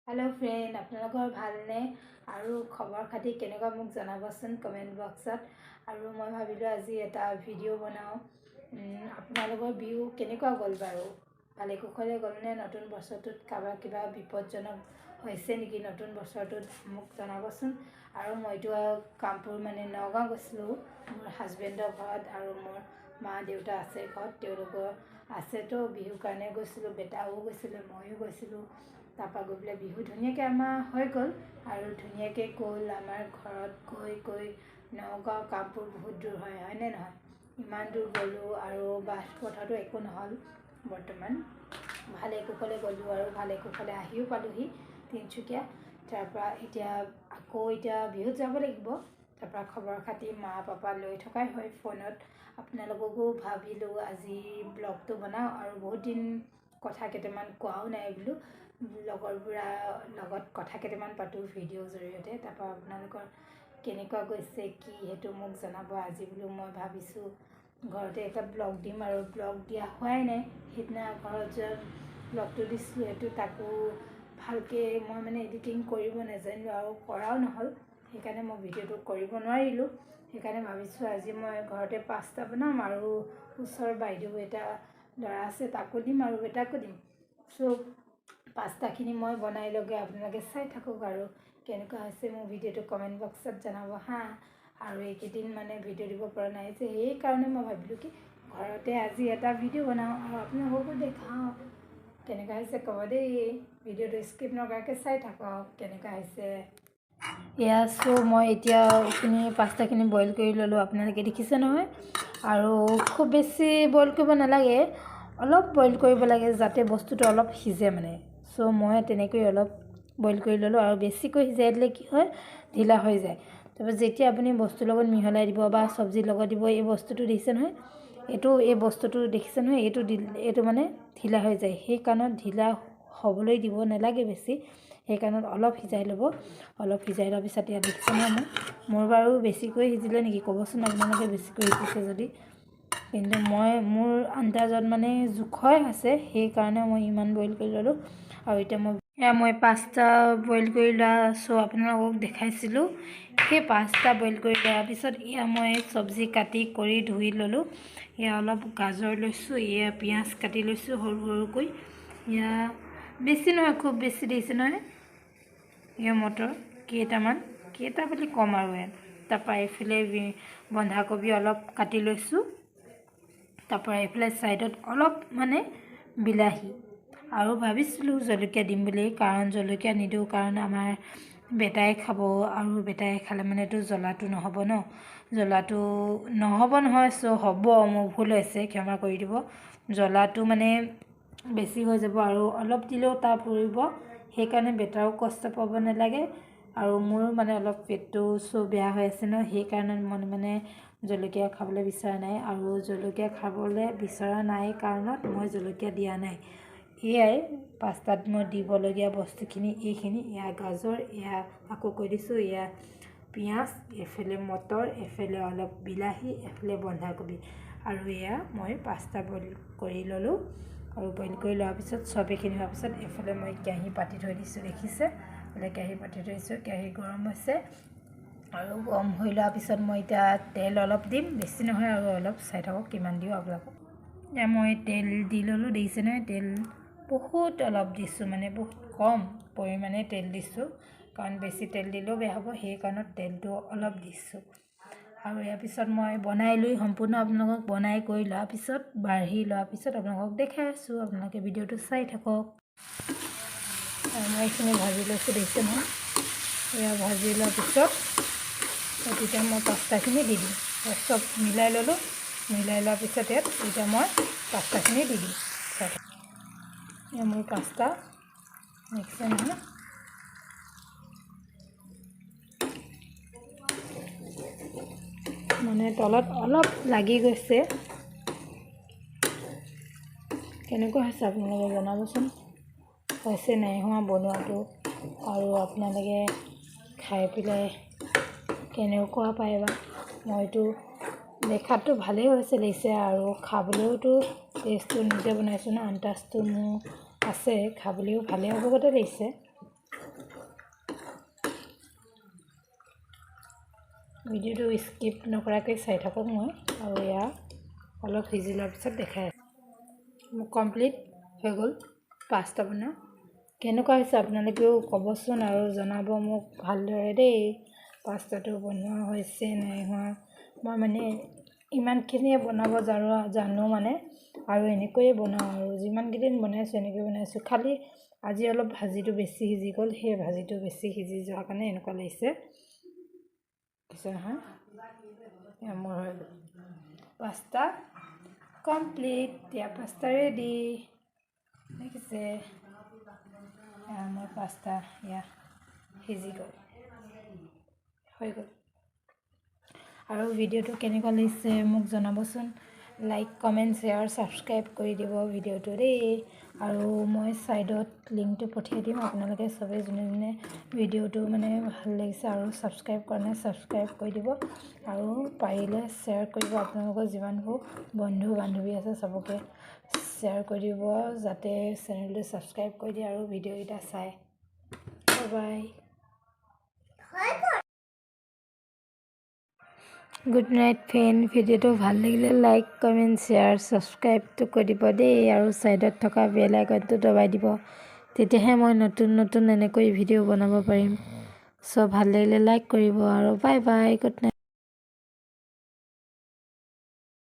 hello friend আপোনালোকৰ ভালনে আৰু খবৰ খাতি কেনেকুৱা মোক জনাবচোন কমেন্ট বক্সত আৰু মই ভাবিলো আজি এটা ভিডিও বনাও আপোনালোকৰ বিহু কেনেকুৱা গ'ল বাৰু ভালে কুশলে গ'লনে নতুন বছৰটোত কাবা কিবা বিপদজনক হৈছে নেকি নতুন বছৰটোত মোক জনাবচোন আৰু মইতো কামপুৰ মানে নগাঁও গৈছিলো মোৰ হাজবেণ্ডৰ ঘৰত আৰু মোৰ মা দেউতা আছে ঘৰত তেওঁলোকৰ আছেতো বিহু কাৰণে গৈছিলো বেটাও গৈছিলে মইও গৈছিলো তাপা গৈ পেলাই বিহু ধুনীয়াকৈ আমাৰ হৈ গ'ল আৰু ধুনীয়াকৈ গ'ল আমাৰ ঘৰত গৈ নগাঁও কামপুৰ বহুত দূৰ হয়নে নহয় ইমান দূৰ গ'লোঁ আৰু বাছ পথতো একো নহ'ল বৰ্তমান ভালে কুশলে গ'লোঁ আৰু ভালে কুশলে আহিও পালোহি তিনিচুকীয়া তাৰপৰা এতিয়া বিহুত যাব লাগিব তাৰপৰা খবৰ খাতি মা পাপা লৈ থকাই হয় ফোনত আপোনালোককো ভাবিলোঁ আজি ব্লগটো বনাওঁ আৰু বহুত দিন কথা কেইটামান কোৱাও নাই বোলো লগৰবোৰৰ লগত কথা কেইটামান পাতোঁ ভিডিঅ'ৰ জৰিয়তে তাৰপৰা আপোনালোকৰ কেনেকুৱা গৈছে কি সেইটো মোক জনাব আজি বোলো মই ভাবিছোঁ ঘৰতে এটা ব্লগ দিম আৰু ব্লগ দিয়া হোৱাই নাই সেইদিনা ঘৰত যোৱা ব্লগটো দিছিলোঁ সেইটো তাকো ভালকৈ মই মানে এডিটিং কৰিব নাজানিলোঁ আৰু কৰাও নহ'ল সেইকাৰণে মই ভিডিঅ'টো কৰিব নোৱাৰিলোঁ সেইকাৰণে ভাবিছোঁ আজি মই ঘৰতে পাস্তা বনাম আৰু ওচৰৰ বাইদেউ এটা ল'ৰা আছে তাকো দিম আৰু বেটাকো দিম চ' পাস্তাখিনি মই বনাই লগে আপোনালোকে চাই থাকক আৰু কেনেকুৱা হৈছে মোৰ ভিডিঅ'টো কমেণ্ট বক্সত জনাব হা আৰু এইকেইদিন মানে ভিডিঅ' দিব পৰা নাই যে সেইকাৰণে মই ভাবিলোঁ কি ঘৰতে আজি এটা ভিডিঅ' বনাওঁ আৰু আপোনালোককো দেখাওঁ কেনেকুৱা হৈছে ক'ব দেই ভিডিঅ'টো স্কিপ নকৰাকৈ চাই থাকক কেনেকুৱা হৈছে এয়া চ' মই এতিয়া এইখিনি পাস্তাখিনি বইল কৰি ল'লোঁ আপোনালোকে দেখিছে নহয় আৰু খুব বেছি বইল কৰিব নালাগে অলপ বইল কৰিব লাগে যাতে বস্তুটো অলপ সিজে মানে চ' মই তেনেকৈ অলপ বইল কৰি ল'লোঁ আৰু বেছিকৈ সিজাই দিলে কি হয় ঢিলা হৈ যায় তাৰপৰা যেতিয়া আপুনি বস্তুৰ লগত মিহলাই দিব বা চব্জিৰ লগত দিব এই বস্তুটো দেখিছে নহয় এই বস্তুটো দেখিছে নহয় এইটো মানে ঢিলা হৈ যায় সেইকাৰণত ঢিলা হ'বলৈ দিব নালাগে বেছি সেইকাৰণত অলপ সিজাই ল'ব অলপ সিজাই লোৱাৰ পিছত ইয়াত দেখিছে নহয় মোৰ বাৰু বেছিকৈ সিজিলে নেকি ক'বচোন আপোনালোকে বেছিকৈ সিজিছে যদি কিন্তু মোৰ আন্দাজত মানে জোখই আছে সেইকাৰণে মই ইমান বইল কৰি ল'লোঁ আৰু এতিয়া মই পাস্তা বইল কৰি লোৱা চ' আপোনালোকক দেখাইছিলোঁ সেই পাস্তা বইল কৰি লোৱাৰ পিছত মই চব্জি কাটি কৰি ধুই ল'লোঁ অলপ গাজৰ লৈছোঁ পিঁয়াজ কাটি লৈছোঁ সৰু সৰুকৈ বেছি নহয় খুব বেছি দিছে নহয় মটৰ কেইটা বুলি ক'ম আৰু তাৰপৰা এইফালে বন্ধাকবি অলপ কাটি লৈছোঁ তাৰপৰা এইফালে ছাইডত অলপ মানে বিলাহী আৰু ভাবিছিলোঁ জলকীয়া দিম বুলি কাৰণ জলকীয়া নিদিওঁ কাৰণ আমাৰ বেটাই খাব আৰু বেটাই খালে মানেতো জ্বলাটো নহ'ব ন জ্বলাটো নহ'ব নহয় চ' হ'ব মোৰ ভুল হৈছে ক্ষমা কৰি দিব জ্বলাটো মানে বেছি হৈ যাব আৰু অলপ দিলেও তাৰ পৰিব সেইকাৰণে বেটাও কষ্ট পাব নালাগে আৰু মোৰ মানে অলপ পেটটো বেয়া হৈ আছে ন সেইকাৰণে মই মানে জলকীয়া খাবলৈ বিচৰা নাই আৰু জলকীয়া খাবলৈ বিচৰা নাই কাৰণত মই জলকীয়া দিয়া নাই এয়াই পাস্তাত মই দিবলগীয়া বস্তুখিনি এইখিনি গাজৰ আকৌ কৈ দিছোঁ পিঁয়াজ এফালে মটৰ এফালে অলপ বিলাহী এফালে বন্ধাকবি আৰু মই পাস্তা বইল কৰি ল'লোঁ আৰু বইল কৰি লোৱাৰ পিছত চবেইখিনি হোৱাৰ পিছত এফালে মই কেৰাহী পাতি থৈ দিছোঁ দেখিছে কেৰাহী পাতি থৈছোঁ কেৰাহী গৰম হৈছে আৰু গৰম হৈ লোৱাৰ পিছত মই এতিয়া তেল অলপ দিম বেছি নহয় আৰু অলপ চাই থাকক কিমান দিওঁ আপোনালোকক মই তেল দি ল'লোঁ দেখিছে নহয় তেল বহুত অলপ দিছোঁ মানে বহুত কম পৰিমাণে তেল দিছোঁ কাৰণ বেছি তেল দিলেও বেয়া হ'ব সেইকাৰণত তেলটো অলপ দিছোঁ আৰু ইয়াৰ পিছত মই বনাই লৈ সম্পূৰ্ণ আপোনালোকক বনাই কৰি লোৱাৰ পিছত বাঢ়ি লোৱাৰ পিছত আপোনালোকক দেখাই আছোঁ আপোনালোকে ভিডিঅ'টো চাই থাকক মই এইখিনি ভাজি লৈছোঁ দেখিছে নহয় ভাজি লোৱাৰ পিছত তেতিয়া মই পাস্তাখিনি দি দিম চব মিলাই ল'লোঁ মিলাই লোৱাৰ পিছত এতিয়া মই পাস্তাখিনি দি দিম মোৰ পাস্তা দেখিছে নহয় মানে তলত অলপ লাগি গৈছে কেনেকুৱা হৈছে আপোনালোকে জনাবচোন হৈছে নাই হোৱা বনোৱাটো আৰু আপোনালোকে খাই পেলাই কেনেকুৱা পায় বা মইতো দেখাততো ভালেই হৈছে লাগিছে আৰু খাবলৈওতো টেষ্টটো নিজে বনাইছোঁ ন আন্দাজটো মোৰ আছে খাবলৈও ভালেই হ'বগতে লাগিছে ভিডিঅ'টো স্কিপ নকৰাকৈ চাই থাকক মই আৰু এয়া অলপ সিজি লোৱাৰ পিছত দেখাই আছোঁ মোৰ কমপ্লিট হৈ গ'ল পাস্তা বনোৱা কেনেকুৱা হৈছে আপোনালোকেও ক'বচোন আৰু জনাব মোক ভালদৰে দেই পাস্তাটো বনোৱা হৈছে নাই হোৱা মই মানে ইমানখিনিয়ে বনাব জানো মানে আৰু এনেকৈয়ে বনাওঁ আৰু যিমানকেইদিন বনাইছোঁ এনেকৈ বনাইছোঁ খালি আজি অলপ ভাজিটো বেছি সিজি গ'ল সেই ভাজিটো বেছি সিজি যোৱাৰ কাৰণে এনেকুৱা লাগিছে কিছু নহয় মোৰ হৈ গ'ল পাস্তা কমপ্লিট এতিয়া পাস্তা ৰেডি দেখিছে মোৰ পাস্তা ইয়া সিজি গ'ল হৈ গ'ল আৰু ভিডিঅ'টো কেনেকুৱা লাগিছে মোক জনাবচোন লাইক কমেণ্ট শ্বেয়াৰ ছাবস্ক্ৰাইব কৰি দিব ভিডিঅ'টো দেই আৰু মই ছাইডত লিংকটো পঠিয়াই দিম আপোনালোকে চবেই যোনে যোনে ভিডিঅ'টো মানে ভাল লাগিছে আৰু ছাবস্ক্ৰাইব কৰা নাই ছাবস্ক্ৰাইব কৰি দিব আৰু পাৰিলে শ্বেয়াৰ কৰিব আপোনালোকৰ যিমানবোৰ বন্ধু বান্ধৱী আছে চবকে শ্বেয়াৰ কৰি দিব যাতে চেনেলটো ছাবস্ক্ৰাইব কৰি দিয়ে আৰু ভিডিঅ'কেইটা চাই বাই গুড নাইট ফ্ৰেণ্ড ভিডিঅ'টো ভাল লাগিলে লাইক কমেণ্ট শ্বেয়াৰ ছাবস্ক্ৰাইবটো কৰি দিব দেই আৰু ছাইডত থকা বেল আইকনটো দবাই দিব তেতিয়াহে মই নতুন নতুন এনেকৈ ভিডিঅ' বনাব পাৰিম চ' ভাল লাগিলে লাইক কৰিব আৰু বাই বাই গুড নাইট